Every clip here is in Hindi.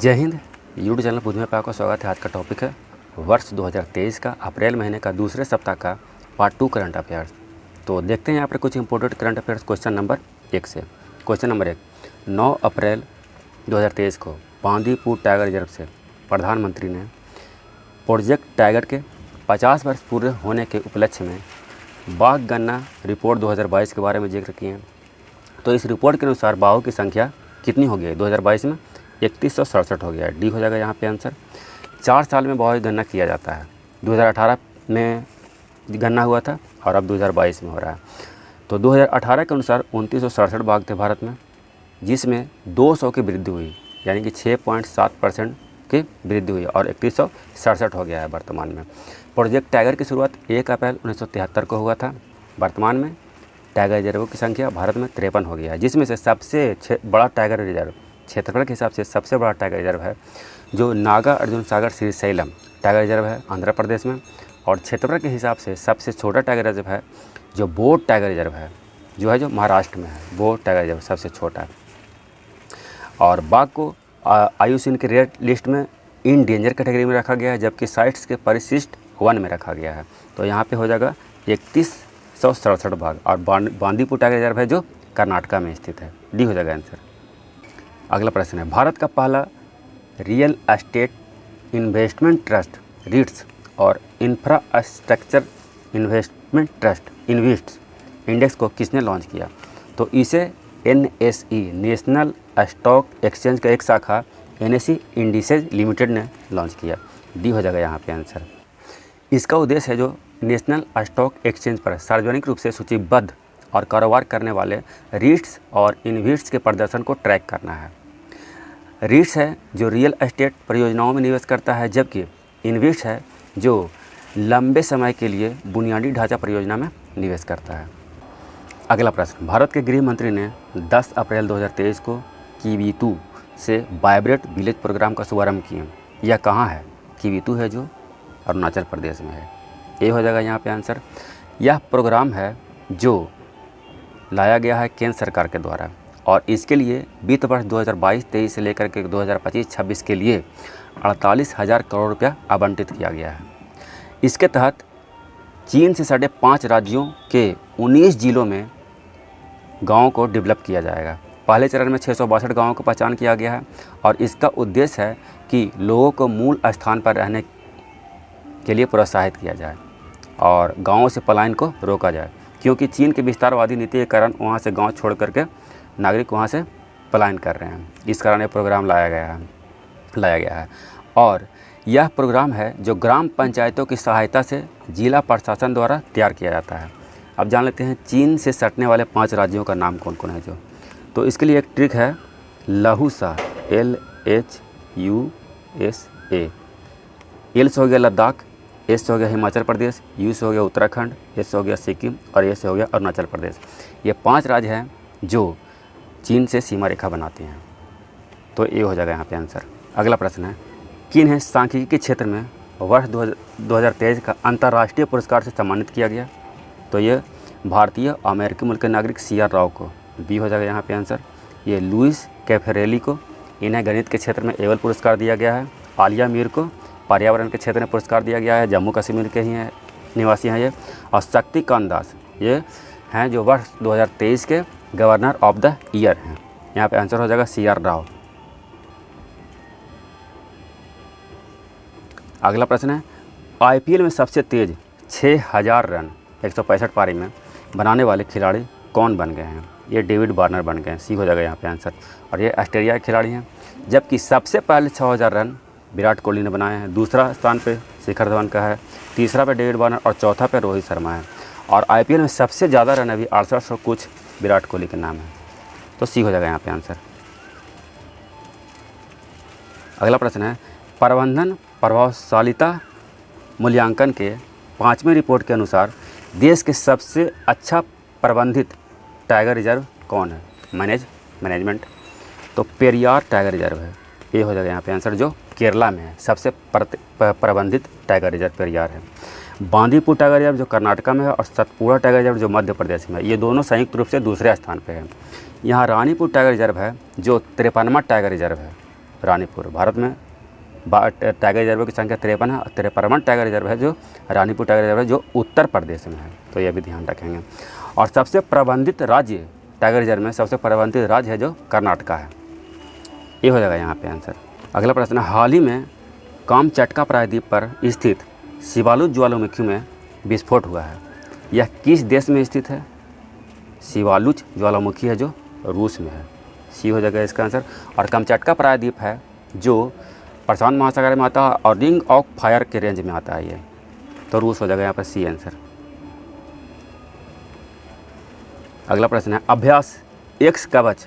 जय हिंद। यूट्यूब चैनल बुध में आपका स्वागत है। आज का टॉपिक है वर्ष 2023 का अप्रैल महीने का दूसरे सप्ताह का पार्ट 2 करंट अफेयर्स। तो देखते हैं यहाँ पर कुछ important current affairs question number 1 से। क्वेश्चन नंबर 1, 9 अप्रैल 2023 को बांदीपुर टाइगर रिजर्व से प्रधानमंत्री ने प्रोजेक्ट टाइगर के 50 वर्ष पूरे होने के उपलक्ष्य में बाघ गणना रिपोर्ट 2022 के बारे में जिक्र किए हैं। तो इस रिपोर्ट के अनुसार बाघों की संख्या कितनी हो गई है 2022 में? 3167 हो गया है। डी हो जाएगा यहाँ पे आंसर। 4 साल में बाघों की गणना किया जाता है। 2018 में गणना हुआ था और अब 2022 में हो रहा है। तो 2018 के अनुसार 2967 बाघ थे भारत में, जिसमें 200 की वृद्धि हुई, यानी कि 6.7% की वृद्धि हुई और 3167 हो गया है वर्तमान में। प्रोजेक्ट टाइगर की शुरुआत 1 अप्रैल 1973 को हुआ था। वर्तमान में टाइगर रिजर्व की संख्या भारत में 53 हो गया है, जिसमें से सबसे बड़ा टाइगर रिजर्व क्षेत्रफल के हिसाब से सबसे बड़ा टाइगर रिजर्व है जो नागा अर्जुन सागर श्रीशैलम टाइगर रिजर्व है आंध्र प्रदेश में, और क्षेत्रफल के हिसाब से सबसे छोटा टाइगर रिजर्व है जो बोध टाइगर रिजर्व है जो महाराष्ट्र में है। बोध टाइगर रिजर्व सबसे छोटा है। और बाघ को IUCN की रेड लिस्ट में इन डेंजर कैटेगरी में रखा गया है, जबकि साइट्स के परिशिष्ट 1 में रखा गया है। तो यहाँ पे हो जाएगा 3167 बाघ। और बांदीपुर टाइगर रिजर्व है जो कर्नाटका में स्थित है। डी हो जाएगा आंसर। अगला प्रश्न है, भारत का पहला real estate investment trust REITs और infrastructure investment trust invests index को किसने लॉन्च किया? तो इसे NSE नेशनल स्टॉक एक्सचेंज का एक शाखा NSE इंडिसेज लिमिटेड ने लॉन्च किया। डी हो जाएगा यहाँ पे आंसर। इसका उद्देश्य है जो नेशनल स्टॉक एक्सचेंज पर सार्वजनिक रूप से सूचीबद्ध और कारोबार करने वाले REITs और इन्वेस्ट्स के प्रदर्शन को ट्रैक करना है। REITs है जो रियल एस्टेट परियोजनाओं में निवेश करता है, जबकि इन्वेस्ट है जो लंबे समय के लिए बुनियादी ढांचा परियोजना में निवेश करता है। अगला प्रश्न, भारत के गृह मंत्री ने 10 अप्रैल 2023 को किवीतू से वाइब्रेंट विलेज प्रोग्राम का शुभारंभ किया। यह कहाँ है? किवीतू है जो अरुणाचल प्रदेश में है। ए हो जाएगा यहाँ पे आंसर। यह प्रोग्राम है जो लाया गया है केंद्र सरकार के द्वारा, और इसके लिए वित्त वर्ष 2022-23 से लेकर के 2025-26 के लिए 48,000 करोड़ रुपया आवंटित किया गया है। इसके तहत चीन से सटे 5 राज्यों के 19 जिलों में गाँवों को डेवलप किया जाएगा। पहले चरण में 662 गाँवों को पहचान किया गया है, और इसका उद्देश्य है कि लोगों को मूल स्थान पर रहने के लिए प्रोत्साहित किया जाए और गाँवों से पलायन को रोका जाए, क्योंकि चीन की विस्तारवादी नीति के कारण वहाँ से गांव छोड़ करके नागरिक वहाँ से पलायन कर रहे हैं। इस कारण ये प्रोग्राम लाया गया है। और यह प्रोग्राम है जो ग्राम पंचायतों की सहायता से जिला प्रशासन द्वारा तैयार किया जाता है। अब जान लेते हैं चीन से सटने वाले 5 राज्यों का नाम कौन कौन है जो। तो इसके लिए एक ट्रिक है, लहूसा LHUSA। एल से हो गया लद्दाख, एस से हो गया हिमाचल प्रदेश, यू से हो गया उत्तराखंड, एस से हो गया सिक्किम और ए से हो गया अरुणाचल प्रदेश। ये 5 राज्य हैं जो चीन से सीमा रेखा बनाते हैं। तो ये हो जाएगा यहाँ पे आंसर। अगला प्रश्न है, किन है सांख्यिकी के क्षेत्र में वर्ष 2023 का अंतर्राष्ट्रीय पुरस्कार से सम्मानित किया गया? तो ये भारतीय अमेरिकी मूल के नागरिक CR राव को। बी हो जाएगा यहाँ पे आंसर। ये लुइस कैफरेली को, इन्हें गणित के क्षेत्र में एबल पुरस्कार दिया गया है। आलिया मीर को पर्यावरण के क्षेत्र में पुरस्कार दिया गया है, जम्मू कश्मीर के ही हैं निवासी हैं ये। और शक्तिकांत दास ये हैं जो वर्ष 2023 के गवर्नर ऑफ द ईयर हैं। यहाँ पे आंसर हो जाएगा CR राव। अगला प्रश्न है, IPL में सबसे तेज 6000 रन 165 पारी में बनाने वाले खिलाड़ी कौन बन गए हैं? ये डेविड वार्नर बन गए हैं। सी हो जाएगा यहाँ पे आंसर। और ये ऑस्ट्रेलिया के खिलाड़ी हैं, जबकि सबसे पहले 6000 रन विराट कोहली ने बनाए हैं। दूसरा स्थान पे शिखर धवन का है, तीसरा पे डेविड वार्नर और चौथा पे रोहित शर्मा है। और IPL में सबसे ज़्यादा रन अभी 6800 कुछ विराट कोहली के नाम है। तो सी हो जाएगा यहाँ पे आंसर। अगला प्रश्न है, प्रबंधन प्रभावशालिता मूल्यांकन के 5वें रिपोर्ट के अनुसार देश के सबसे अच्छा प्रबंधित टाइगर रिजर्व कौन है? मैनेजमेंट। तो पेरियार टाइगर रिजर्व है। ये हो जाएगा यहाँ पे आंसर, जो केरला में है। सबसे प्रबंधित टाइगर रिजर्व पेरियार है। बांदीपुर टाइगर रिजर्व जो कर्नाटका में है, और सतपुड़ा टाइगर रिजर्व जो मध्य प्रदेश में है। ये दोनों संयुक्त रूप से दूसरे स्थान पे है। यहाँ रानीपुर टाइगर रिजर्व है जो 53वां टाइगर रिजर्व है। रानीपुर। भारत में टाइगर रिजर्व की संख्या 53 है। 53वां टाइगर रिजर्व है जो रानीपुर टाइगर रिजर्व है, जो उत्तर प्रदेश में है, तो यह भी ध्यान रखेंगे। और सबसे प्रबंधित राज्य टाइगर रिजर्व में सबसे प्रबंधित राज्य है जो कर्नाटका है। ये हो जाएगा यहाँ पे आंसर। अगला प्रश्न है, हाल ही में कामचटका प्रायद्वीप पर स्थित शिवालुत ज्वालामुखी में विस्फोट हुआ है। यह किस देश में स्थित है? शिवालुत ज्वालामुखी है जो रूस में है। सी हो जाएगा इसका आंसर। और कामचटका प्रायद्वीप है जो प्रशांत महासागर में आता है और रिंग ऑफ फायर के रेंज में आता है ये, तो रूस हो जाएगा यहाँ पर सी आंसर। अगला प्रश्न है, अभ्यास एक्स कवच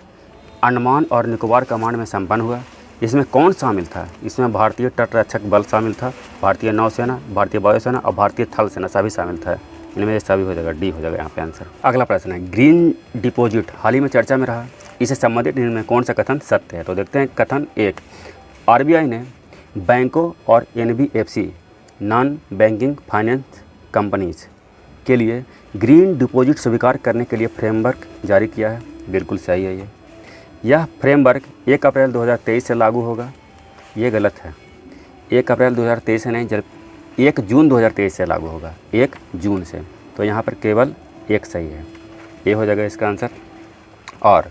अंडमान और निकोबार कमांड में संपन्न हुआ। इसमें कौन शामिल था? इसमें भारतीय तटरक्षक बल शामिल था, भारतीय नौसेना, भारतीय वायुसेना और भारतीय थल सेना सभी शामिल था। इनमें से सभी हो जाएगा, डी हो जाएगा यहाँ पे आंसर। अगला प्रश्न है, ग्रीन डिपॉजिट हाल ही में चर्चा में रहा, इसे संबंधित इनमें कौन सा कथन सत्य है? तो देखते हैं कथन 1, आरबीआई ने बैंकों और NBFC non banking finance companies के लिए ग्रीन डिपॉजिट स्वीकार करने के लिए फ्रेमवर्क जारी किया है। बिल्कुल सही है ये। यह फ्रेमवर्क 1 अप्रैल 2023 से लागू होगा। ये गलत है, 1 अप्रैल 2023 से नहीं, जब 1 जून 2023 से लागू होगा, 1 जून से। तो यहाँ पर केवल एक सही है, ये हो जाएगा इसका आंसर। और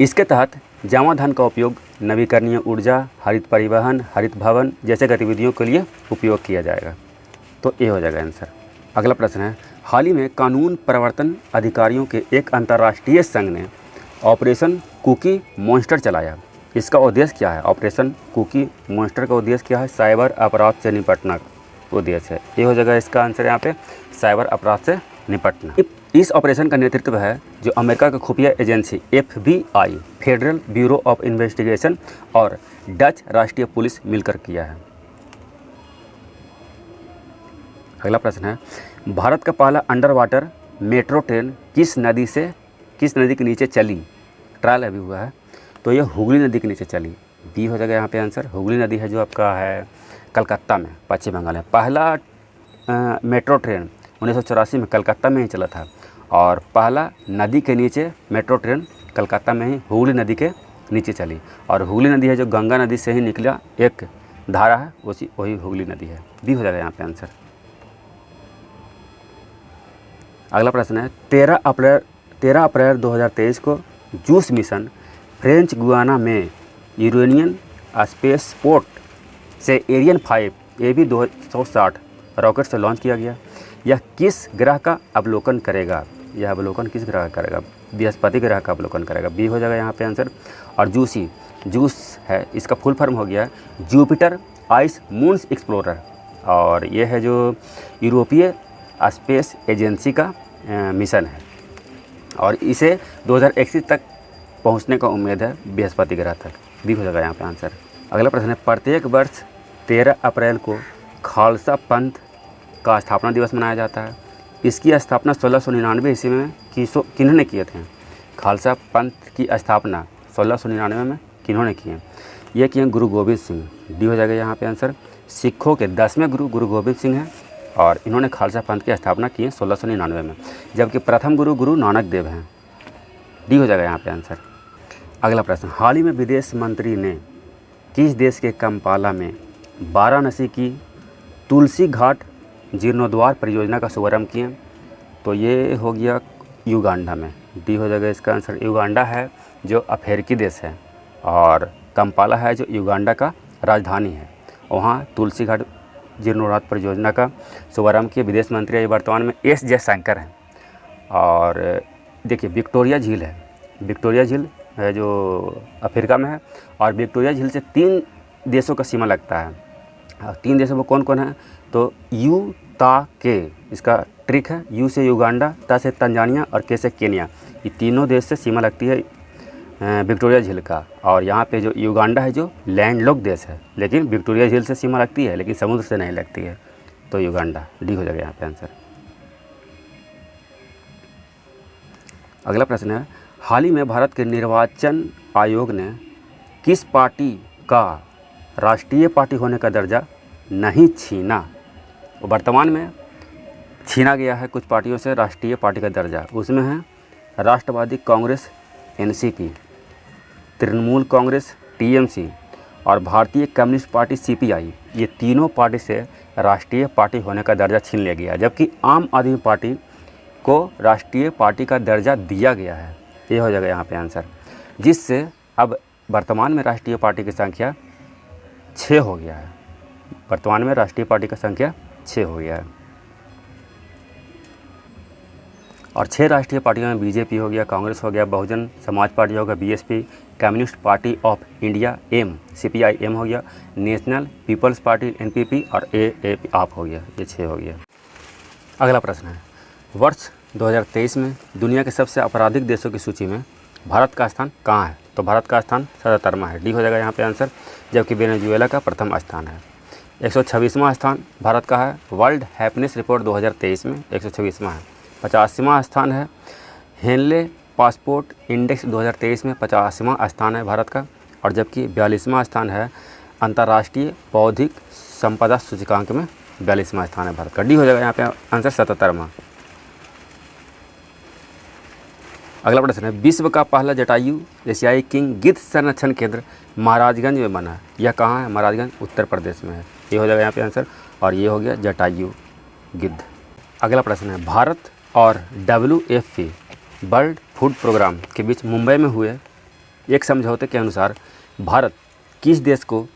इसके तहत जमा धन का उपयोग नवीकरणीय ऊर्जा, हरित परिवहन, हरित भवन जैसे गतिविधियों के लिए उपयोग किया जाएगा, तो ये हो जाएगा आंसर। अगला प्रश्न है, हाल ही में कानून प्रवर्तन अधिकारियों के एक अंतर्राष्ट्रीय संघ ने ऑपरेशन कुकी मॉन्स्टर चलाया। इसका उद्देश्य क्या है? ऑपरेशन कुकी मॉन्स्टर का उद्देश्य क्या है? साइबर अपराध से निपटना उद्देश्य है। ये हो जाएगा इसका आंसर यहाँ पे, साइबर अपराध से निपटना। इस ऑपरेशन का नेतृत्व है जो अमेरिका की खुफिया agency FBI, federal bureau of investigation और डच राष्ट्रीय पुलिस मिलकर किया है। अगला प्रश्न है, भारत का पहला अंडर वाटर मेट्रो ट्रेन किस नदी के नीचे चली? ट्रायल अभी हुआ है, तो ये हुगली नदी के नीचे चली। बी हो जाएगा यहाँ पे आंसर। हुगली नदी है जो आपका है कलकत्ता में, पश्चिम बंगाल में। पहला मेट्रो ट्रेन 1984 में कलकत्ता में ही चला था, और पहला नदी के नीचे मेट्रो ट्रेन कलकत्ता में ही हुगली नदी के नीचे चली। और हुगली नदी है जो गंगा नदी से ही निकला एक धारा है, वही हुगली नदी है। बी हो जाएगा यहाँ पे आंसर। अगला प्रश्न है, 13 अप्रैल 2023 को जूस मिशन फ्रेंच गुयाना में यूरेनियन स्पेसपोर्ट से एरियन 5 AB 260 रॉकेट से लॉन्च किया गया। यह किस ग्रह का अवलोकन करेगा? यह अवलोकन किस ग्रह का करेगा? बृहस्पति ग्रह का अवलोकन करेगा। बी हो जाएगा यहाँ पे आंसर। और जूस है, इसका फुल फॉर्म हो गया जुपिटर आइस मून्स एक्सप्लोरर, और ये है जो यूरोपीय स्पेस एजेंसी का मिशन है, और इसे 2021 तक पहुंचने का उम्मीद है, बृहस्पति ग्रह तक। भी हो जाएगा यहाँ पे आंसर। अगला प्रश्न है, प्रत्येक वर्ष 13 अप्रैल को खालसा पंथ का स्थापना दिवस मनाया जाता है। इसकी स्थापना 1699 ईस्वी में किन्होंने किए थे? खालसा पंथ की स्थापना 1699 में किन्होंने किए? ये किए गुरु गोबिंद सिंह। डी हो जाएगा यहाँ पे आंसर। सिखों के 10वें गुरु गोबिंद सिंह हैं, और इन्होंने खालसा पंथ की स्थापना की है 1699 में, जबकि प्रथम गुरु नानक देव हैं। डी हो जाएगा यहाँ पे आंसर। अगला प्रश्न, हाल ही में विदेश मंत्री ने किस देश के कंपाला में वाराणसी की तुलसी घाट जीर्णोद्वार परियोजना का शुभारंभ किए? तो ये हो गया युगांडा में। डी हो जाएगा इसका आंसर। युगांडा है जो अफ्रीकी देश है, और कंपाला है जो युगांडा का राजधानी है। वहाँ तुलसी घाट जीर्णोद्वार परियोजना का शुभारंभ किए विदेश मंत्री वर्तमान में एस जयशंकर हैं। और देखिए विक्टोरिया झील है, विक्टोरिया झील है जो अफ्रीका में है, और विक्टोरिया झील से 3 देशों का सीमा लगता है। 3 देशों में कौन कौन है? तो यू ता के, इसका ट्रिक है, यू से युगांडा, ता से तंजानिया और के से केनिया। ये तीनों देश से सीमा लगती है विक्टोरिया झील का। और यहाँ पे जो युगांडा है जो लैंडलॉक देश है, लेकिन विक्टोरिया झील से सीमा लगती है, लेकिन समुद्र से नहीं लगती है, तो युगांडा। डी हो जाएगा यहाँ पे आंसर। अगला प्रश्न है, हाल ही में भारत के निर्वाचन आयोग ने किस पार्टी का राष्ट्रीय पार्टी होने का दर्जा नहीं छीना? वर्तमान में छीना गया है कुछ पार्टियों से राष्ट्रीय पार्टी का दर्जा। उसमें है राष्ट्रवादी कांग्रेस NCP, तृणमूल कांग्रेस TMC, और भारतीय कम्युनिस्ट पार्टी CPI, ये तीनों पार्टी से राष्ट्रीय पार्टी होने का दर्जा छीन लिया गया है, जबकि आम आदमी पार्टी को राष्ट्रीय पार्टी का दर्जा दिया गया है। ये हो जाएगा यहाँ पे आंसर, जिससे अब वर्तमान में राष्ट्रीय पार्टी की संख्या 6 हो गया है। वर्तमान में राष्ट्रीय पार्टी की संख्या 6 हो गया है और 6 राष्ट्रीय पार्टियों में BJP हो गया, कांग्रेस हो गया, बहुजन समाज पार्टी हो गया BSP, communist party of India M CPI हो गया, नेशनल पीपल्स पार्टी NPP और AAP आप हो गया। ये 6 हो गया। अगला प्रश्न है, वर्ष 2023 में दुनिया के सबसे आपराधिक देशों की सूची में भारत का स्थान कहाँ है? तो भारत का स्थान 77वां है, D हो जाएगा यहाँ पे आंसर, जबकि वेनेजुएला का प्रथम स्थान है। 126वां स्थान भारत का है, वर्ल्ड हैप्पीनेस रिपोर्ट 2023 में 126वां है। 50वां स्थान है, हेनले पासपोर्ट इंडेक्स 2023 में 50वां स्थान है भारत का, और जबकि 42वां स्थान है अंतर्राष्ट्रीय बौद्धिक संपदा सूचकांक में 42वां स्थान है भारत का। D हो जाएगा यहाँ पे आंसर 77वां। अगला प्रश्न है, विश्व का पहला जटायु एशियाई किंग गिद्ध संरक्षण केंद्र महाराजगंज में बना है। यह कहाँ है? महाराजगंज उत्तर प्रदेश में है। ये हो जाएगा यहाँ पे आंसर, और ये हो गया जटायु गिद्ध। अगला प्रश्न है, भारत और WFP वर्ल्ड फूड प्रोग्राम के बीच मुंबई में हुए एक समझौते के अनुसार भारत किस देश को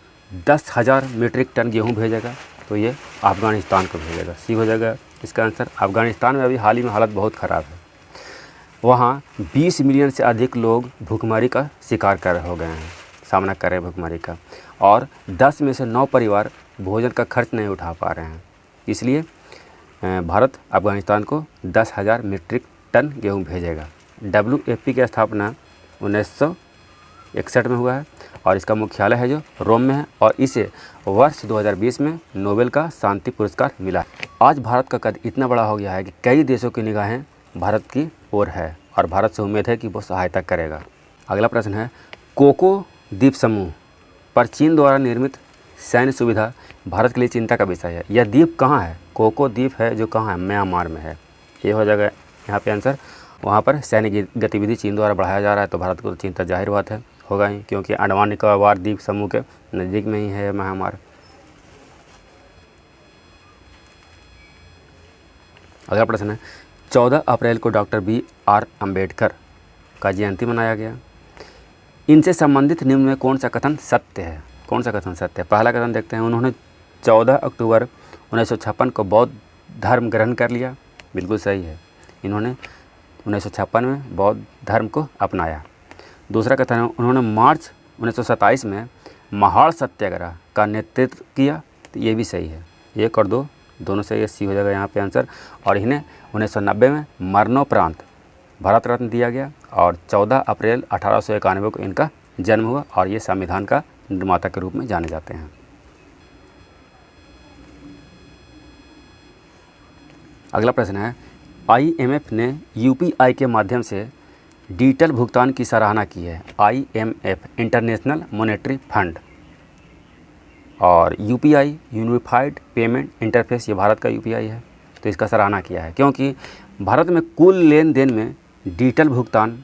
10,000 मीट्रिक टन गेहूँ भेजेगा? तो ये अफ़गानिस्तान को भेजेगा। C हो जाएगा इसका आंसर। अफ़गानिस्तान में अभी हाल ही में हालत बहुत ख़राब है, वहाँ 20 मिलियन से अधिक लोग भूखमरी का शिकार हो गए हैं, सामना कर रहे हैं भूखमरी का, और 10 में से 9 परिवार भोजन का खर्च नहीं उठा पा रहे हैं। इसलिए भारत अफ़गानिस्तान को 10,000 मीट्रिक टन गेहूँ भेजेगा। WFP की स्थापना 1961 में हुआ है और इसका मुख्यालय है जो रोम में है, और इसे वर्ष 2020 में नोबेल का शांति पुरस्कार मिला। आज भारत का कद इतना बड़ा हो गया है कि कई देशों की निगाहें भारत की ओर है और भारत से उम्मीद है कि वो सहायता करेगा। अगला प्रश्न है, कोको द्वीप समूह पर चीन द्वारा निर्मित सैन्य सुविधा भारत के लिए चिंता का विषय है। यह द्वीप कहाँ है? कोको द्वीप है जो कहाँ है? म्यांमार में है। ये हो जाएगा यहाँ पे आंसर। वहाँ पर सैन्य गतिविधि चीन द्वारा बढ़ाया जा रहा है, तो भारत को चिंता जाहिर बात है होगा ही, क्योंकि अंडमान निकोबार द्वीप समूह के नज़दीक में ही है म्यांमार। अगला प्रश्न है, 14 अप्रैल को डॉक्टर BR अम्बेडकर का जयंती मनाया गया। इनसे संबंधित निम्न में कौन सा कथन सत्य है? कौन सा कथन सत्य है? पहला कथन देखते हैं, उन्होंने 14 अक्टूबर 1956 को बौद्ध धर्म ग्रहण कर लिया। बिल्कुल सही है, इन्होंने 1956 में बौद्ध धर्म को अपनाया। दूसरा कथन है, उन्होंने मार्च 1927 में महाड़ सत्याग्रह का नेतृत्व किया। तो ये भी सही है, 1 और 2 दोनों सही है। C हो जाएगा यहाँ पे आंसर। और इन्हें 1990 में मरणोपरांत भारत रत्न दिया गया और 14 अप्रैल 1891 को इनका जन्म हुआ, और ये संविधान का निर्माता के रूप में जाने जाते हैं। अगला प्रश्न है, IMF ने UPI के माध्यम से डिजिटल भुगतान की सराहना की है। IMF इंटरनेशनल मॉनेटरी फंड और UPI यूनिफाइड पेमेंट इंटरफेस, ये भारत का UPI है, तो इसका सराहना किया है क्योंकि भारत में कुल लेन देन में डिजिटल भुगतान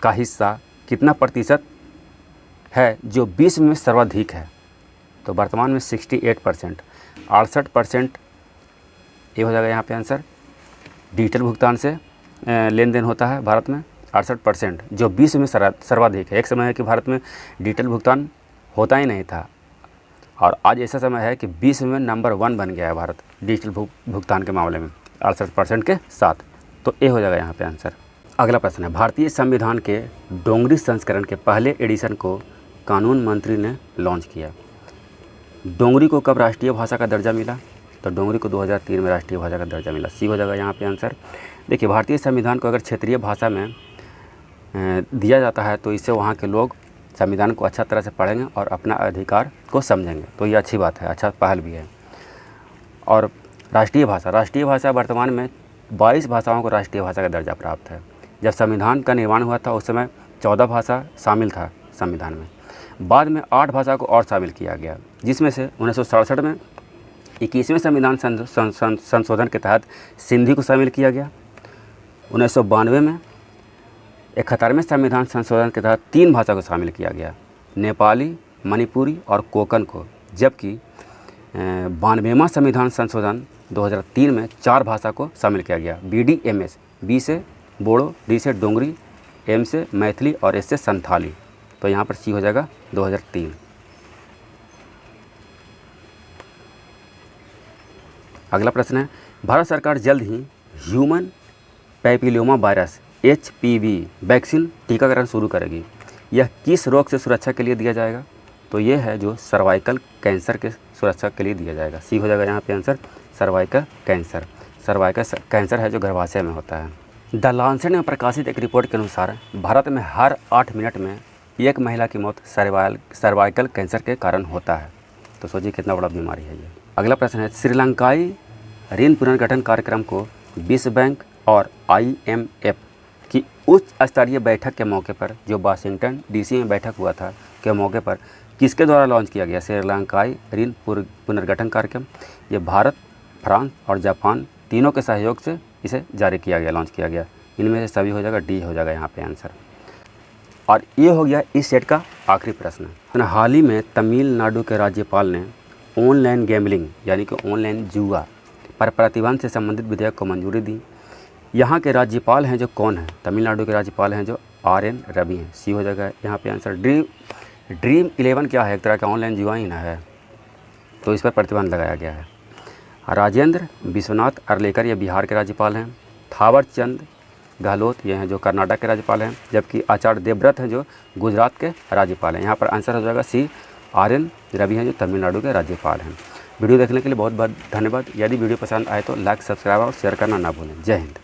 का हिस्सा कितना प्रतिशत है जो विश्व में सर्वाधिक है? तो वर्तमान में 68%, 68% ये हो जाएगा यहाँ पे आंसर। डिजिटल भुगतान से लेन देन होता है भारत में 68%, जो विश्व में सर्वाधिक है। एक समय है कि भारत में डिजिटल भुगतान होता ही नहीं था, और आज ऐसा समय है कि विश्व में नंबर 1 बन गया है भारत डिजिटल भुगतान के मामले में 68% के साथ। तो ये हो जाएगा यहाँ पे आंसर। अगला प्रश्न है, भारतीय संविधान के डोंगरी संस्करण के पहले एडिशन को कानून मंत्री ने लॉन्च किया। डोंगरी को कब राष्ट्रीय भाषा का दर्जा मिला? तो डोंगरी को 2003 में राष्ट्रीय भाषा का दर्जा मिला। C हो जाएगा यहाँ पे आंसर। देखिए, भारतीय संविधान को अगर क्षेत्रीय भाषा में दिया जाता है तो इससे वहाँ के लोग संविधान को अच्छा तरह से पढ़ेंगे और अपना अधिकार को समझेंगे, तो ये अच्छी बात है, अच्छा पहल भी है। और राष्ट्रीय भाषा वर्तमान में 22 भाषाओं को राष्ट्रीय भाषा का दर्जा प्राप्त है। जब संविधान का निर्माण हुआ था उस समय 14 भाषा शामिल था संविधान में, बाद में 8 भाषा को और शामिल किया गया, जिसमें से 1967 में 21वें संविधान संशोधन के तहत सिंधी को शामिल किया गया। 1992 में 71वें संविधान संशोधन के तहत 3 भाषा को शामिल किया गया, नेपाली, मणिपुरी और कोंकण को, जबकि 92वां संविधान संशोधन 2003 में 4 भाषा को शामिल किया गया। BDMS, बी से बोडो, डी से डोंगरी, एम से मैथिली और एस से संथाली। तो यहाँ पर सी हो जाएगा 2003। अगला प्रश्न है, भारत सरकार जल्द ही human papilloma virus HPV vaccine टीकाकरण शुरू करेगी। यह किस रोग से सुरक्षा के लिए दिया जाएगा? तो ये है जो सर्वाइकल कैंसर के सुरक्षा के लिए दिया जाएगा। सी हो जाएगा यहाँ पे answer, cervical cancer. Cervical cancer है जो गर्भाशय में होता है। द लांसेट में प्रकाशित एक रिपोर्ट के अनुसार भारत में हर 8 मिनट में एक महिला की मौत सर्वाइकल कैंसर के कारण होता है। तो सोचिए कितना बड़ा बीमारी है ये। अगला प्रश्न है, श्रीलंकाई ऋण पुनर्गठन कार्यक्रम को विश्व बैंक और IMF की उच्च स्तरीय बैठक के मौके पर, जो वाशिंगटन DC में बैठक हुआ था, के मौके पर किसके द्वारा लॉन्च किया गया? श्रीलंकाई ऋण पुनर्गठन कार्यक्रम। ये भारत, फ्रांस और जापान तीनों के सहयोग से इसे जारी किया गया, लॉन्च किया गया। इनमें से सभी हो जाएगा, डी हो जाएगा यहाँ पे आंसर। और ये हो गया इस सेट का आखिरी प्रश्न। हाल ही में तमिलनाडु के राज्यपाल ने ऑनलाइन गैम्बलिंग यानी कि ऑनलाइन जुआ पर प्रतिबंध से संबंधित विधेयक को मंजूरी दी। यहाँ के राज्यपाल हैं जो कौन है? तमिलनाडु के राज्यपाल हैं जो RN रवि हैं। सी हो जाएगा यहाँ पे आंसर। ड्रीम 11 क्या है? एक तरह का ऑनलाइन जुआ ही ना है, तो इस पर प्रतिबंध लगाया गया है। राजेंद्र विश्वनाथ अर्लेकर ये बिहार के राज्यपाल हैं। थावर चंद गहलोत ये हैं जो कर्नाटक के राज्यपाल हैं, जबकि आचार्य देवव्रत हैं जो गुजरात के राज्यपाल हैं। यहाँ पर आंसर हो जाएगा सी, RN रवि हैं जो तमिलनाडु के राज्यपाल हैं। वीडियो देखने के लिए बहुत बहुत धन्यवाद। यदि वीडियो पसंद आए तो लाइक, सब्सक्राइब और शेयर करना ना भूलें। जय हिंद।